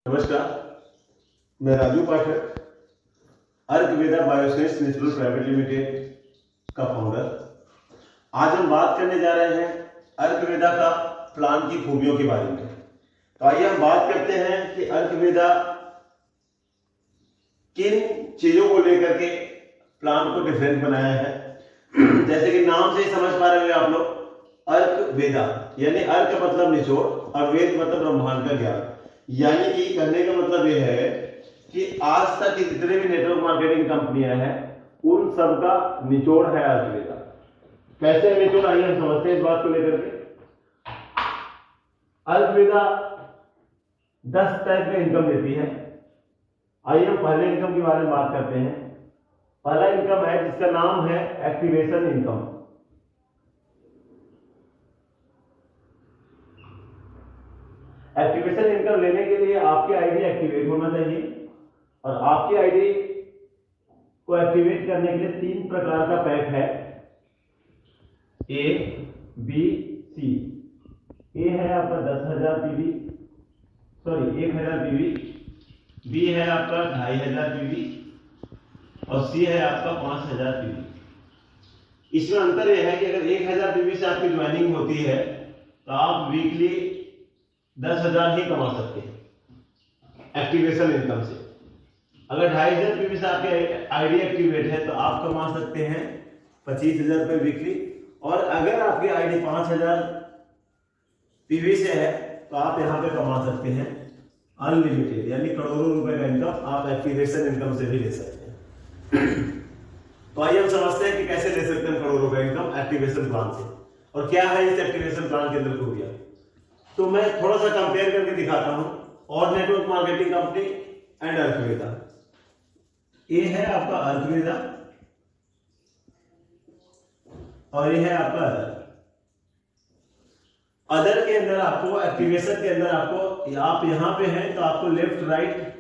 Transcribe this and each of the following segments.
नमस्कार, मैं राजू पाठक, अर्कवेदा bioscience natural private limited का फाउंडर। आज हम बात करने जा रहे हैं अर्कवेदा का प्लांट की खूबियों के बारे में। तो आइए हम बात करते हैं कि अर्कवेदा किन चीजों को लेकर के प्लांट को डिफरेंट बनाया है। जैसे कि नाम से ही समझ पा रहे हैं आप लोग, अर्कवेदा यानी अर्क मतलब निचोड़ और वेद मतलब ब्रह्मांड का ज्ञान। यानी कि कहने का मतलब यह है कि आज तक की जितने भी नेटवर्क मार्केटिंग कंपनियां हैं उन सब का निचोड़ है अर्कवेदा। कैसे निचोड़, आइए हम समझते हैं इस बात को लेकर के। अर्कवेदा 10 टाइप का इनकम देती है। आइए हम पहले इनकम के बारे में बात करते हैं। पहला इनकम है जिसका नाम है एक्टिवेशन इनकम। एक्टिवेशन इनकम लेने के लिए आपकी आईडी एक्टिवेट होना चाहिए और आपकी आईडी को एक्टिवेट करने के लिए 3 प्रकार का पैक है, ए बी सी। ए है आपका 10,000 पीवी, सॉरी 1,000 पीवी, बी है आपका 2,500 पीवी और सी है आपका 5,000 पीवी। इसमें अंतर यह है कि अगर 1,000 पीवी से आपकी ज्वाइनिंग होती है तो आप वीकली 10,000 ही कमा सकते हैं एक्टिवेशन इनकम से। अगर 2,500 पीवी से आपके आईडी एक्टिवेट है तो आप कमा सकते हैं 25,000 रुपए वीकली। और अगर आपकी आईडी 5,000 पीवी से है तो आप यहां पे कमा सकते हैं अनलिमिटेड यानी करोड़ों रुपए का इनकम आप एक्टिवेशन इनकम से भी ले सकते हैं। तो आइए हम समझते हैं कि कैसे ले सकते हैं करोड़ों रुपए इनकम एक्टिवेशन प्लान से और क्या है इस एक्टिवेशन प्लान के अंदर खूबियां। तो मैं थोड़ा सा कंपेयर करके दिखाता हूं और नेटवर्क मार्केटिंग कंपनी एंड अर्कवेदा। ये है आपका अर्कवेदा और ये है आपका अदर। अदर के अंदर आपको एक्टिवेशन के अंदर आपको आप यहां पे हैं तो आपको लेफ्ट राइट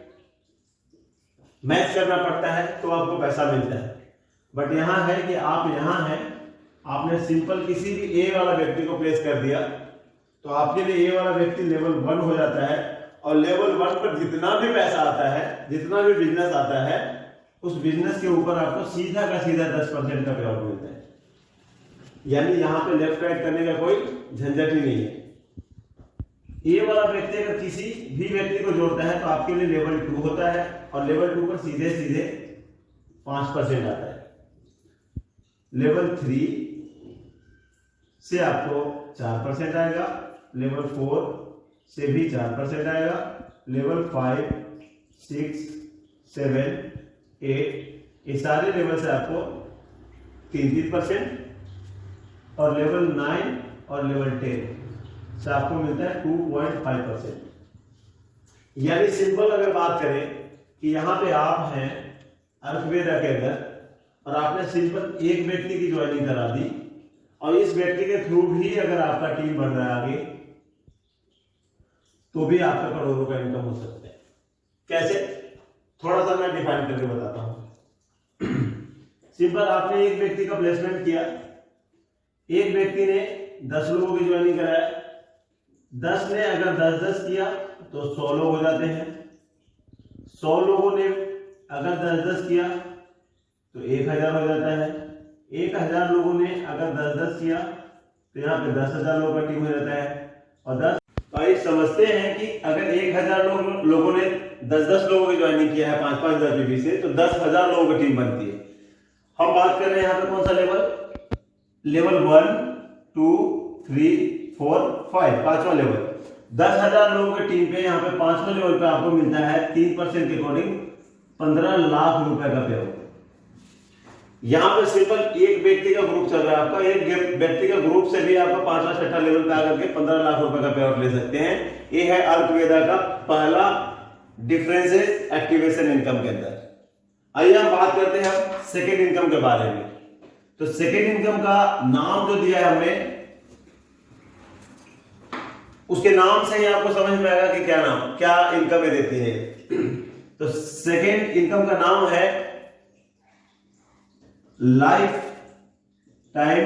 मैच करना पड़ता है तो आपको पैसा मिलता है। बट यहां है कि आप यहां हैं, आपने सिंपल किसी भी ए वाला व्यक्ति को प्लेस कर दिया तो आपके लिए ये वाला व्यक्ति लेवल 1 हो जाता है और लेवल 1 पर जितना भी पैसा आता है, जितना भी बिजनेस आता है, उस बिजनेस के ऊपर आपको सीधा का सीधा 10% का पे आउट मिलता है। यानी यहां पे लेफ्ट राइट करने का कोई झंझट ही नहीं है। ये वाला व्यक्ति अगर किसी भी व्यक्ति को जोड़ता है तो आपके लिए लेवल 2 होता है और लेवल 2 पर सीधे सीधे 5% आता है। लेवल 3 से आपको 4% आएगा, लेवल 4 से भी 4% आएगा, लेवल 5, 6, 7, 8 ये सारे लेवल से आपको 3% और लेवल 9 और लेवल 10 से आपको मिलता है 2.5%। यानी सिंपल अगर बात करें कि यहां पे आप हैं अर्कवेदा के अंदर और आपने सिंपल एक व्यक्ति की ज्वाइनिंग करा दी और इस व्यक्ति के थ्रू भी अगर आपका टीम बन रहा है आगे तो भी आपका करोड़ों का इनकम हो सकता है। कैसे, थोड़ा सा मैं डिफाइन करके बताता हूं। सिंपल आपने एक व्यक्ति का प्लेसमेंट किया, एक व्यक्ति ने 10 लोगों की ज्वाइनिंग कराया, 10 ने अगर 10-10 किया तो 100 लोग हो जाते हैं। 100 लोगों ने अगर 10-10 किया तो 1,000 हो जाता है। 1,000 लोगों ने अगर 10-10 किया तो यहाँ पे 10,000 लोगों का टीम हो जाता है। और 10 भाई समझते हैं कि अगर 1,000 लोगों ने 10-10 लोगों की ज्वाइनिंग किया है 5,000 पीवी से तो 10,000 लोगों की टीम बनती है। हम बात कर रहे हैं यहाँ पे कौन सा लेवल, लेवल 1, 2, 3, 4, 5, पांचवा लेवल। 10,000 लोगों की टीम पे यहाँ पे 5वें लेवल पे आपको मिलता है 3% के अकॉर्डिंग 15 लाख रुपए का पे आउट। यहां पे सिंपल एक व्यक्ति का ग्रुप चल रहा है आपका, एक व्यक्ति का ग्रुप से भी आपका 5वां-6वां लेवल पे आकर के 15 लाख रुपए का पे आउट ले सकते हैं। ये है अर्कवेदा का पहला डिफरेंस एक्टिवेशन इनकम के अंदर। आइए हम बात करते हैं सेकेंड इनकम के बारे में। तो सेकेंड इनकम का नाम जो दिया है हमने, उसके नाम से ही आपको समझ में आएगा कि क्या इनकम देती है। तो सेकेंड इनकम का नाम है लाइफ टाइम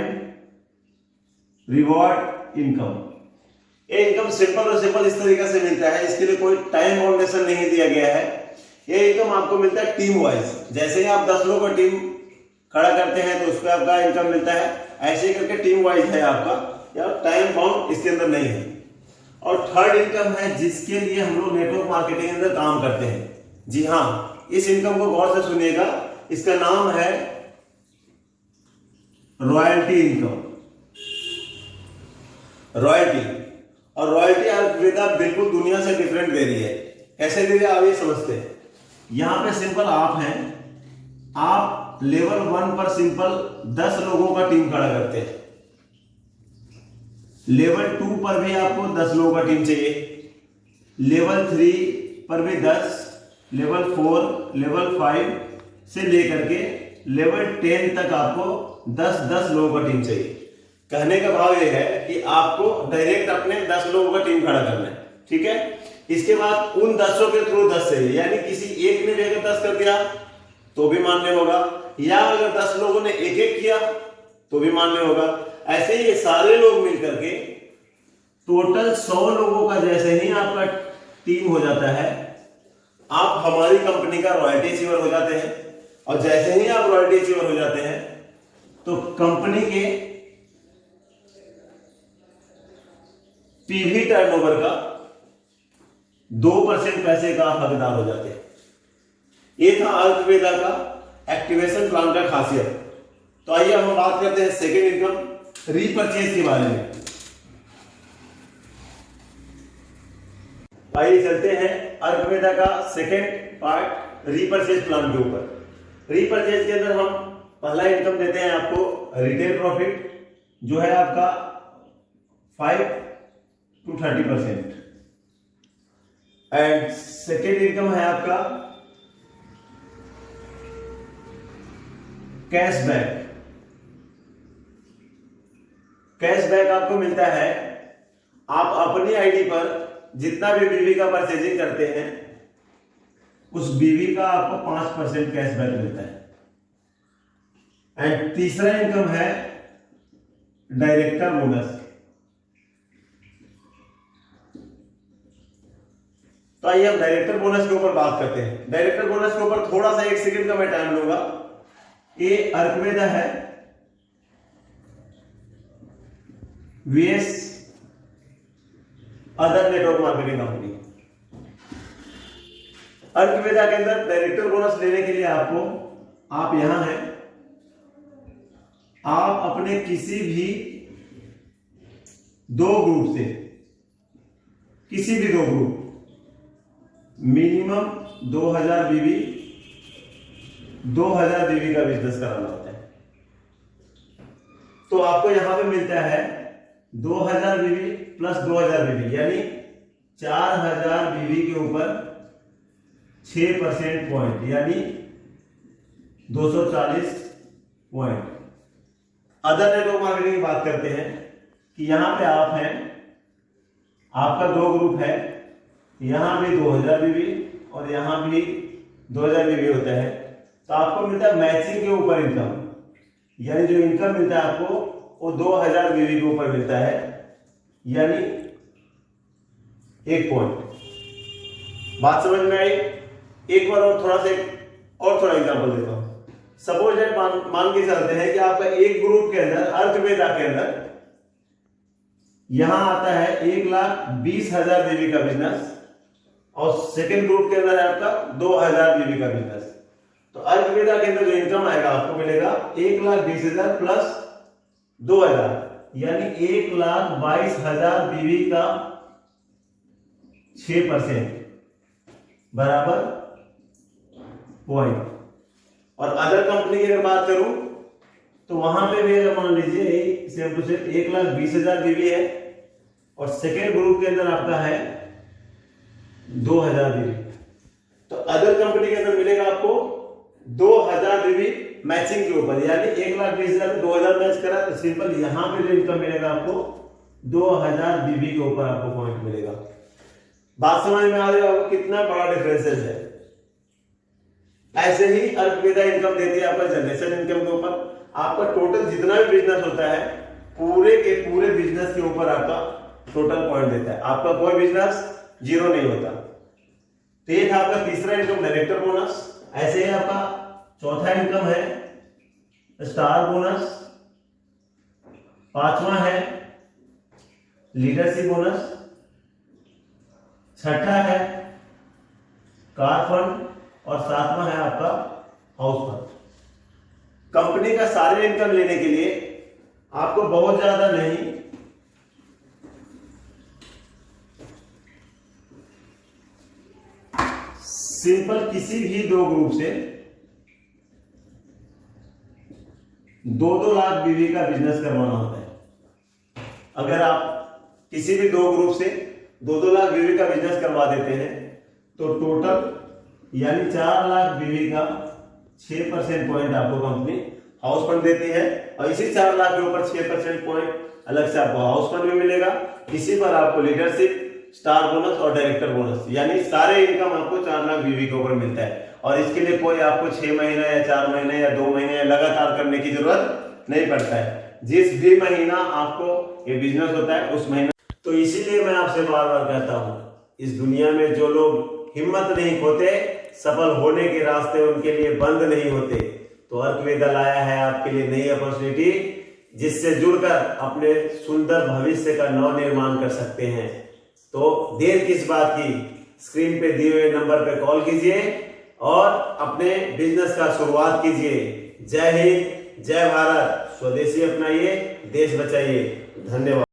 रिवॉर्ड इनकम। ये इनकम सिंपल और सिंपल इस तरीके से मिलता है, इसके लिए कोई टाइम बाउंडेशन नहीं दिया गया है। ये इनकम आपको मिलता है टीम वाइज, जैसे ही आप 10 लोगों का टीम खड़ा करते हैं तो उस पर आपका इनकम मिलता है, ऐसे ही करके टीम वाइज है आपका, या टाइम बाउंड इसके अंदर नहीं है। और थर्ड इनकम है जिसके लिए हम लोग नेटवर्क मार्केटिंग के अंदर काम करते हैं। जी हाँ, इस इनकम को गौर से सुनिएगा, इसका नाम है रॉयल्टी इनकम। रॉयल्टी, और रॉयल्टी अर्थव्यवस्था बिल्कुल दुनिया से डिफरेंट दे रही है। कैसे दे रही है आप ये समझते हैं। यहां पे सिंपल आप हैं, आप लेवल 1 पर सिंपल 10 लोगों का टीम खड़ा करते हैं, लेवल 2 पर भी आपको 10 लोगों का टीम चाहिए, लेवल 3 पर भी 10, लेवल 4, लेवल 5 से लेकर के लेवल 10 तक आपको 10-10 लोगों का टीम चाहिए। कहने का भाव यह है कि आपको डायरेक्ट अपने 10 लोगों का टीम खड़ा करना है, ठीक है। इसके बाद उन 10 के थ्रू 10 चाहिए, यानी किसी एक ने भी अगर 10 कर दिया तो भी मान्य होगा, या अगर 10 लोगों ने एक एक किया तो भी मान्य होगा। ऐसे ही ये सारे लोग मिलकर के टोटल 100 लोगों का जैसे ही आपका टीम हो जाता है, आप हमारी कंपनी का रॉयल्टी अचीवर हो जाते हैं। और जैसे ही आप रॉयल्टी अचीवर हो जाते हैं तो कंपनी के पीवी टर्नओवर का 2% पैसे का हकदार हो जाते हैं। ये था अर्थवेदा का एक्टिवेशन प्लान का खासियत। तो आइए हम बात करते हैं सेकेंड इनकम रीपरचेज के बारे में। आइए चलते हैं अर्थवेदा का सेकेंड पार्ट रीपरचेज प्लान के ऊपर। रीपरचेज के अंदर हम पहला इनकम देते हैं आपको रिटेल प्रॉफिट, जो है आपका 5 to 30%। एंड सेकेंड इनकम है आपका कैशबैक। कैशबैक आपको मिलता है, आप अपनी आईडी पर जितना भी बीवी का परचेजिंग करते हैं उस बीवी का आपको 5% कैशबैक मिलता है। एंड तीसरा इनकम है डायरेक्टर बोनस। तो आइए हम डायरेक्टर बोनस के ऊपर बात करते हैं। डायरेक्टर बोनस के ऊपर थोड़ा सा 1 सेकंड का मैं टाइम लूंगा। ये अर्थवेदा है vs other network marketing company. Arthveda के अंदर डायरेक्टर बोनस लेने के लिए आप यहां हैं, आप अपने किसी भी 2 ग्रुप से, किसी भी 2 ग्रुप, मिनिमम 2000 बीवी, 2000 बीवी का बिजनेस कराना होता है। तो आपको यहां पे मिलता है 2000 बीवी प्लस 2000 बीवी, यानी 4000 बीवी के ऊपर 6% पॉइंट, यानी 240 पॉइंट। अदर नेटवर्क मार्केटिंग की बात करते हैं कि यहां पे आप हैं, आपका 2 ग्रुप है, यहां भी 2000 बीवी और यहां भी 2000 बीवी होता है। तो आपको मिलता है मैचिंग के ऊपर इनकम, यानी जो इनकम मिलता है आपको वो 2000 बीवी के ऊपर मिलता है, यानी 1 पॉइंट। बात समझ में आई? एक बार और थोड़ा एग्जांपल देता हूं। सपोज दैट मान के चलते हैं कि आपका एक ग्रुप के अंदर, अर्थवेदा के अंदर, यहां आता है 1,20,000 बीवी का बिजनेस, और सेकेंड ग्रुप के अंदर है आपका 2000 बीवी का बिजनेस। तो अर्थवेदा के अंदर जो इनकम आएगा आपको मिलेगा 1,20,000 प्लस 2000, यानी 1,22,000 बीवी का 6% बराबर पॉइंट। और अदर कंपनी की अगर बात करूं तो वहां पे भी अगर मान लीजिए सेम टू सेम 1,20,000 बीवी है और सेकेंड ग्रुप के अंदर आपका है 2000 बीवी, तो अदर कंपनी के अंदर मिलेगा आपको 2000 बीवी मैचिंग के ऊपर, यानी 1,20,000 2000 मैच करा तो सिंपल यहां पे जो इनकम मिलेगा आपको 2000 बीवी के ऊपर आपको पॉइंट मिलेगा। बात समझ में आ रही है कितना बड़ा डिफरेंसेस है। ऐसे ही अर्थवेदा इनकम देती है आपका जनरेशन इनकम के ऊपर। आपका टोटल जितना भी बिजनेस होता है पूरे के पूरे बिजनेस के ऊपर आपका टोटल पॉइंट देता है, आपका कोई बिजनेस जीरो नहीं होता। तो ये था आपका तीसरा इनकम डायरेक्टर बोनस। ऐसे ही आपका चौथा इनकम है स्टार बोनस, पांचवा है लीडरशिप बोनस, छठा है कार फंड और सातवां है आपका हाउस फंड। कंपनी का सारे इनकम लेने के लिए आपको बहुत ज्यादा नहीं, सिंपल किसी भी दो ग्रुप से 2-2 लाख बीवी का बिजनेस करवाना होता है। अगर आप किसी भी दो ग्रुप से 2-2 लाख बीवी का बिजनेस करवा देते हैं तो टोटल यानी 4 लाख बीवी का 6% पॉइंट आपको कंपनी हाउस फंड देती है, और इसी 4 लाख के ऊपर 6% पॉइंट अलग से आपको हाउस फंड भी मिलेगा। इसी पर आपको लीडरशिप, स्टार बोनस और डायरेक्टर बोनस, यानी सारे इनकम आपको 4 लाख बीवी के ऊपर मिलता है। और इसके लिए कोई आपको 6 महीने या 4 महीने या 2 महीने लगातार करने की जरूरत नहीं पड़ता है। जिस भी महीना आपको ये बिजनेस होता है उस महीना। तो इसीलिए मैं आपसे बार बार कहता हूं, इस दुनिया में जो लोग हिम्मत नहीं खोते, सफल होने के रास्ते उनके लिए बंद नहीं होते। तो अर्कवेदा लाया है आपके लिए नई अपॉर्चुनिटी, जिससे जुड़कर अपने सुंदर भविष्य का नव निर्माण कर सकते हैं। तो देर किस बात की, स्क्रीन पे दिए हुए नंबर पे कॉल कीजिए और अपने बिजनेस का शुरुआत कीजिए। जय हिंद, जय भारत, स्वदेशी अपनाइए, देश बचाइए। धन्यवाद।